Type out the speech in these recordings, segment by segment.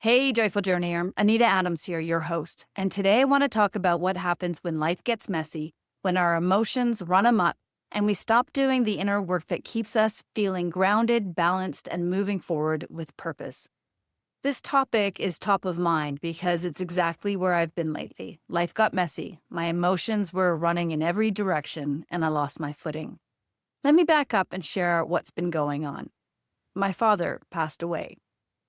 Hey, Joyful Journeyer. Anita Adams here, your host. And today I want to talk about what happens when life gets messy, when our emotions run amok, and we stop doing the inner work that keeps us feeling grounded, balanced, and moving forward with purpose. This topic is top of mind because it's exactly where I've been lately. Life got messy. My emotions were running in every direction, and I lost my footing. Let me back up and share what's been going on. My father passed away.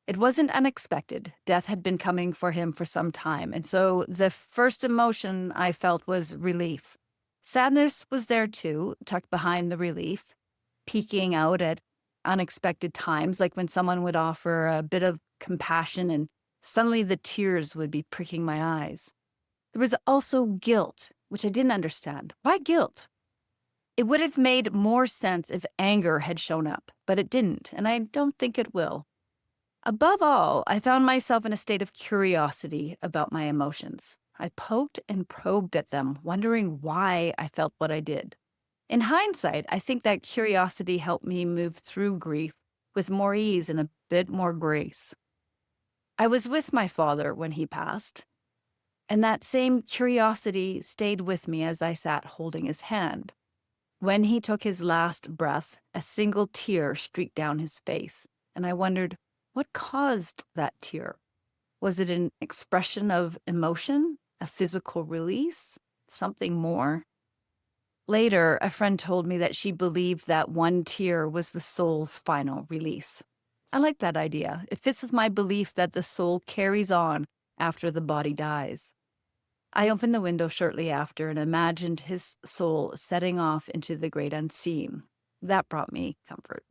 It wasn't unexpected. Death had been coming for him for some time, and so the first emotion I felt was relief. Sadness was there too, tucked behind the relief, peeking out at unexpected times, like when someone would offer a bit of compassion and suddenly the tears would be pricking my eyes. There was also guilt, which I didn't understand. Why guilt? It would have made more sense if anger had shown up, but it didn't, and I don't think it will. Above all, I found myself in a state of curiosity about my emotions. I poked and probed at them, wondering why I felt what I did. In hindsight, I think that curiosity helped me move through grief with more ease and a bit more grace. I was with my father when he passed, and that same curiosity stayed with me as I sat holding his hand. When he took his last breath, a single tear streaked down his face, and I wondered, what caused that tear? Was it an expression of emotion, a physical release, something more? Later, a friend told me that she believed that one tear was the soul's final release. I like that idea. It fits with my belief that the soul carries on after the body dies. I opened the window shortly after and imagined his soul setting off into the great unseen. That brought me comfort.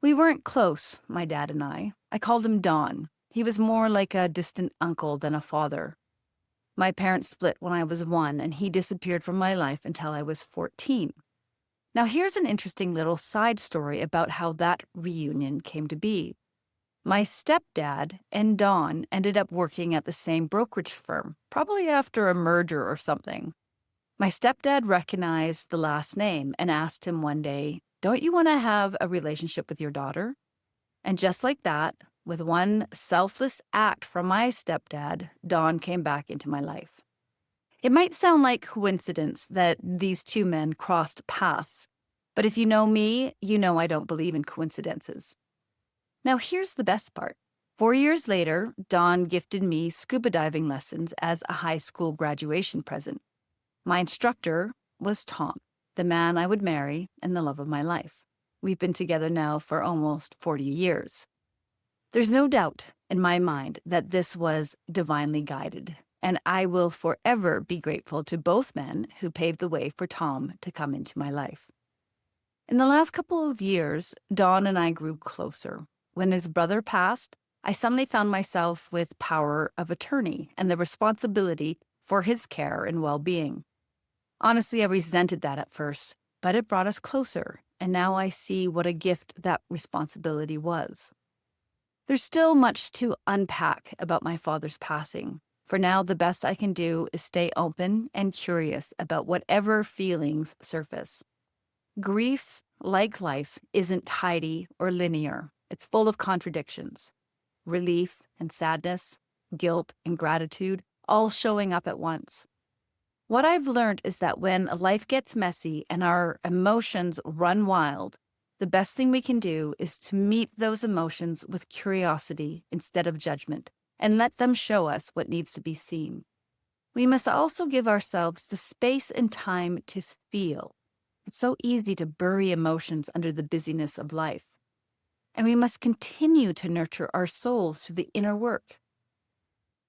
We weren't close, my dad and I. I called him Don. He was more like a distant uncle than a father. My parents split when I was 1, and he disappeared from my life until I was 14. Now, here's an interesting little side story about how that reunion came to be. My stepdad and Don ended up working at the same brokerage firm, probably after a merger or something. My stepdad recognized the last name and asked him one day, "Don't you want to have a relationship with your daughter?" And just like that, with one selfless act from my stepdad, Don came back into my life. It might sound like coincidence that these two men crossed paths, but if you know me, you know I don't believe in coincidences. Now here's the best part. 4 years later, Don gifted me scuba diving lessons as a high school graduation present. My instructor was Tom, the man I would marry and the love of my life. We've been together now for almost 40 years. There's no doubt in my mind that this was divinely guided, and I will forever be grateful to both men who paved the way for Tom to come into my life. In the last couple of years, Don and I grew closer. When his brother passed, I suddenly found myself with power of attorney and the responsibility for his care and well-being. Honestly, I resented that at first, but it brought us closer, and now I see what a gift that responsibility was. There's still much to unpack about my father's passing. For now, the best I can do is stay open and curious about whatever feelings surface. Grief, like life, isn't tidy or linear. It's full of contradictions. Relief and sadness, guilt and gratitude, all showing up at once. What I've learned is that when life gets messy and our emotions run wild, the best thing we can do is to meet those emotions with curiosity instead of judgment and let them show us what needs to be seen. We must also give ourselves the space and time to feel. It's so easy to bury emotions under the busyness of life. And we must continue to nurture our souls through the inner work.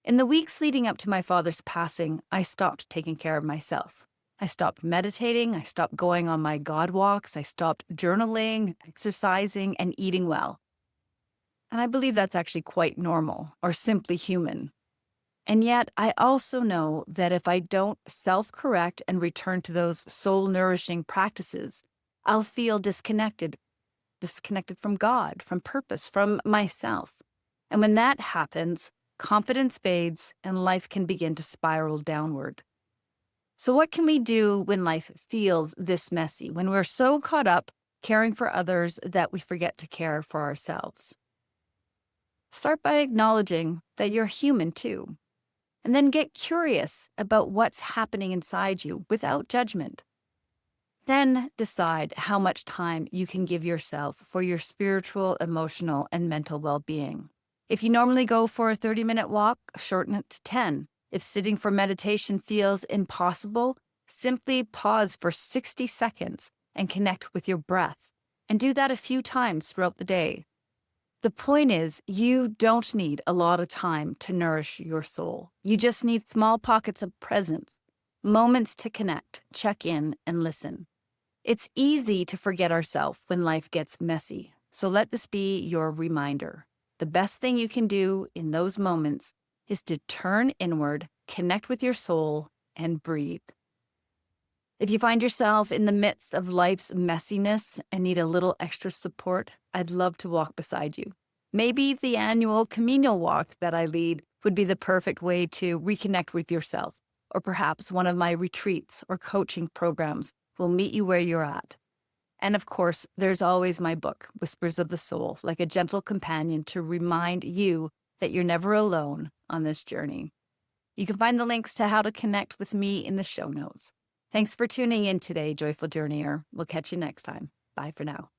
In the weeks leading up to my father's passing, I stopped taking care of myself. I stopped meditating, I stopped going on my God walks, I stopped journaling, exercising, and eating well. And I believe that's actually quite normal, or simply human. And yet, I also know that if I don't self-correct and return to those soul-nourishing practices, I'll feel disconnected from God, from purpose, from myself. And when that happens, confidence fades and life can begin to spiral downward. So what can we do when life feels this messy, when we're so caught up caring for others that we forget to care for ourselves? Start by acknowledging that you're human too, and then get curious about what's happening inside you without judgment. Then decide how much time you can give yourself for your spiritual, emotional, and mental well being. If you normally go for a 30-minute walk, shorten it to 10. If sitting for meditation feels impossible, simply pause for 60 seconds and connect with your breath. And do that a few times throughout the day. The point is, you don't need a lot of time to nourish your soul. You just need small pockets of presence, moments to connect, check in, and listen. It's easy to forget ourselves when life gets messy, so let this be your reminder. The best thing you can do in those moments is to turn inward, connect with your soul, and breathe. If you find yourself in the midst of life's messiness and need a little extra support, I'd love to walk beside you. Maybe the annual Camino walk that I lead would be the perfect way to reconnect with yourself, or perhaps one of my retreats or coaching programs will meet you where you're at. And of course, there's always my book, Whispers of the Soul, like a gentle companion to remind you that you're never alone on this journey. You can find the links to how to connect with me in the show notes. Thanks for tuning in today, Joyful Journeyer. We'll catch you next time. Bye for now.